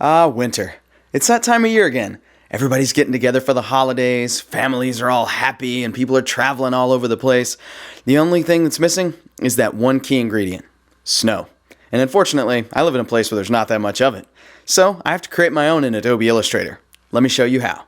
Winter. It's that time of year again. Everybody's getting together for the holidays, families are all happy, and people are traveling all over the place. The only thing that's missing is that one key ingredient, snow. And unfortunately, I live in a place where there's not that much of it. So I have to create my own in Adobe Illustrator. Let me show you how.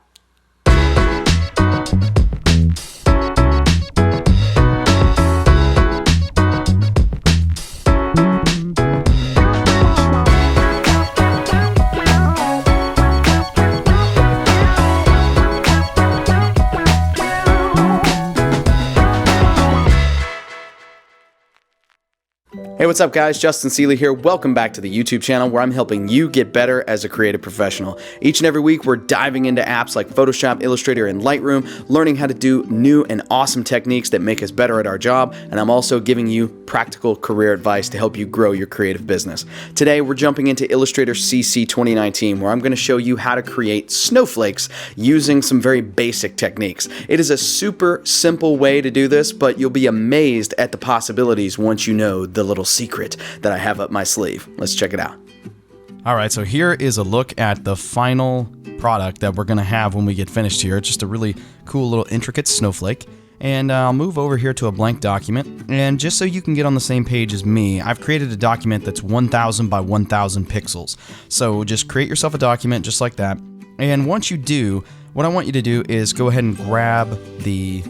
Hey, what's up guys? Justin Seeley here. Welcome back to the YouTube channel where I'm helping you get better as a creative professional. Each and every week we're diving into apps like Photoshop, Illustrator, and Lightroom, learning how to do new and awesome techniques that make us better at our job, and I'm also giving you practical career advice to help you grow your creative business. Today we're jumping into Illustrator CC 2019 where I'm going to show you how to create snowflakes using some very basic techniques. It is a super simple way to do this, but you'll be amazed at the possibilities once you know the little secret that I have up my sleeve. Let's check it out. All right, so here is a look at the final product that we're going to have when we get finished here. It's just a really cool little intricate snowflake. And I'll move over here to a blank document. And just so you can get on the same page as me, I've created a document that's 1000 by 1000 pixels. So just create yourself a document just like that. And once you do, what I want you to do is go ahead and grab the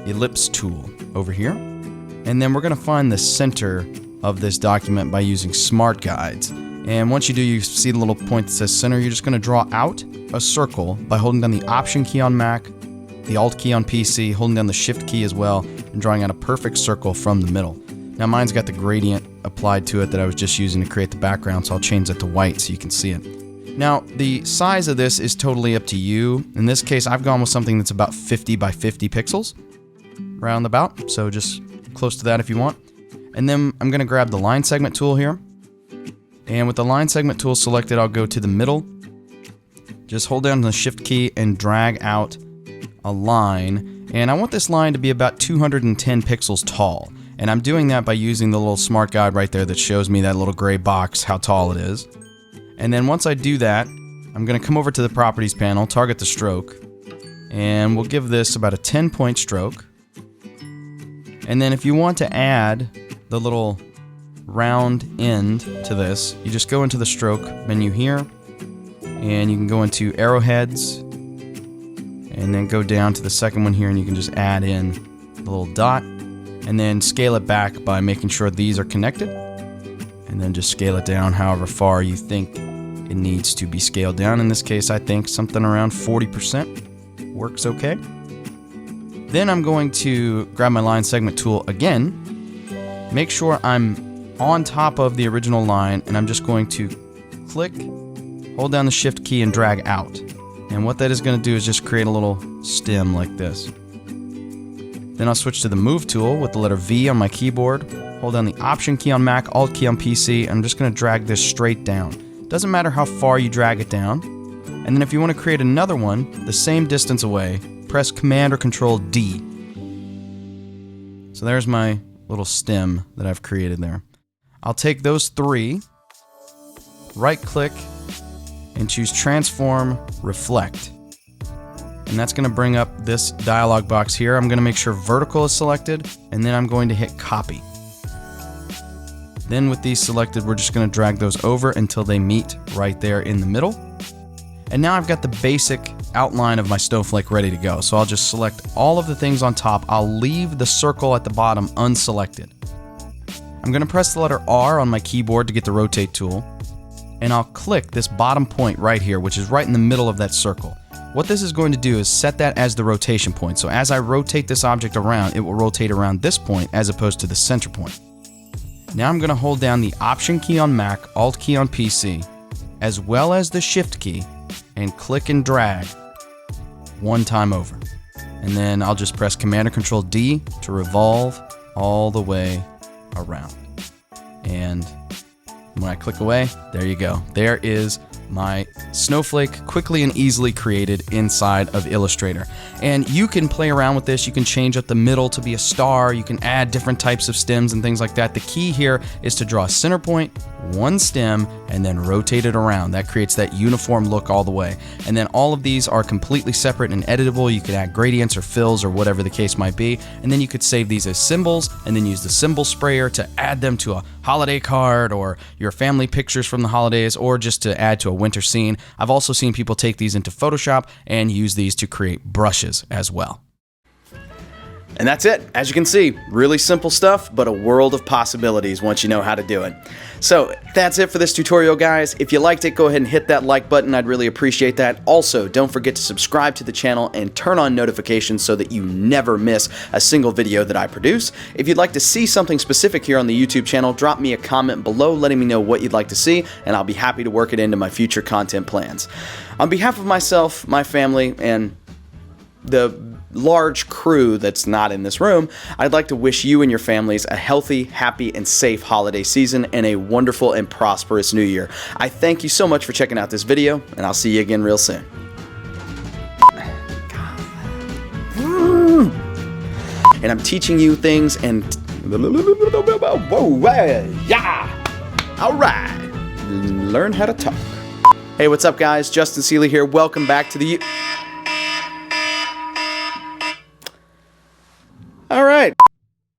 ellipse tool over here. And then we're going to find the center of this document by using Smart Guides. And once you do, you see the little point that says center. You're just going to draw out a circle by holding down the Option key on Mac, the Alt key on PC, holding down the Shift key as well, and drawing out a perfect circle from the middle. Now mine's got the gradient applied to it that I was just using to create the background, so I'll change that to white so you can see it. Now, the size of this is totally up to you. In this case, I've gone with something that's about 50 by 50 pixels, round about, so just close to that if you want. And then I'm going to grab the line segment tool here. And with the line segment tool selected, I'll go to the middle. Just hold down the Shift key and drag out a line. And I want this line to be about 210 pixels tall. And I'm doing that by using the little Smart Guide right there that shows me that little gray box, how tall it is. And then once I do that, I'm going to come over to the Properties panel, target the stroke, and we'll give this about a 10-point stroke. And then if you want to add the little round end to this, you just go into the stroke menu here, and you can go into arrowheads, and then go down to the second one here, and you can just add in the little dot, and then scale it back by making sure these are connected, and then just scale it down however far you think it needs to be scaled down. In this case, I think something around 40% works okay. Then I'm going to grab my line segment tool again, make sure I'm on top of the original line, and I'm just going to click, hold down the Shift key, and drag out. And what that is going to do is just create a little stem like this. Then I'll switch to the Move tool with the letter V on my keyboard, hold down the Option key on Mac, Alt key on PC, and I'm just going to drag this straight down. Doesn't matter how far you drag it down. And then if you want to create another one the same distance away, press Command or Control D. So there's my little stem that I've created there. I'll take those three, right click, and choose Transform Reflect. And that's going to bring up this dialog box here. I'm going to make sure vertical is selected, and then I'm going to hit Copy. Then with these selected, we're just going to drag those over until they meet right there in the middle. And now I've got the basic outline of my snowflake ready to go. So I'll just select all of the things on top. I'll leave the circle at the bottom unselected. I'm going to press the letter R on my keyboard to get the rotate tool. And I'll click this bottom point right here, which is right in the middle of that circle. What this is going to do is set that as the rotation point. So as I rotate this object around, it will rotate around this point as opposed to the center point. Now I'm going to hold down the Option key on Mac, Alt key on PC, as well as the Shift key, and click and drag one time over. And then I'll just press Command or Control D to revolve all the way around. And when I click away, there you go. There is my snowflake quickly and easily created inside of Illustrator. And you can play around with this. You can change up the middle to be a star. You can add different types of stems and things like that. The key here is to draw a center point, one stem, and then rotate it around. That creates that uniform look all the way. And then all of these are completely separate and editable. You could add gradients or fills or whatever the case might be. And then you could save these as symbols and then use the symbol sprayer to add them to a holiday card or your family pictures from the holidays, or just to add to a winter scene. I've also seen people take these into Photoshop and use these to create brushes as well. And that's it. As you can see, really simple stuff, but a world of possibilities once you know how to do it. So that's it for this tutorial, guys. If you liked it, go ahead and hit that like button. I'd really appreciate that. Also, don't forget to subscribe to the channel and turn on notifications so that you never miss a single video that I produce. If you'd like to see something specific here on the YouTube channel, drop me a comment below letting me know what you'd like to see, and I'll be happy to work it into my future content plans. On behalf of myself, my family, and the large crew that's not in this room, I'd like to wish you and your families a healthy, happy, and safe holiday season and a wonderful and prosperous new year. I thank you so much for checking out this video, and I'll see you again real soon. And I'm teaching you things and... Whoa, yeah! All right. Learn how to talk. Hey, what's up, guys? Justin Seeley here. Welcome back to the... All right.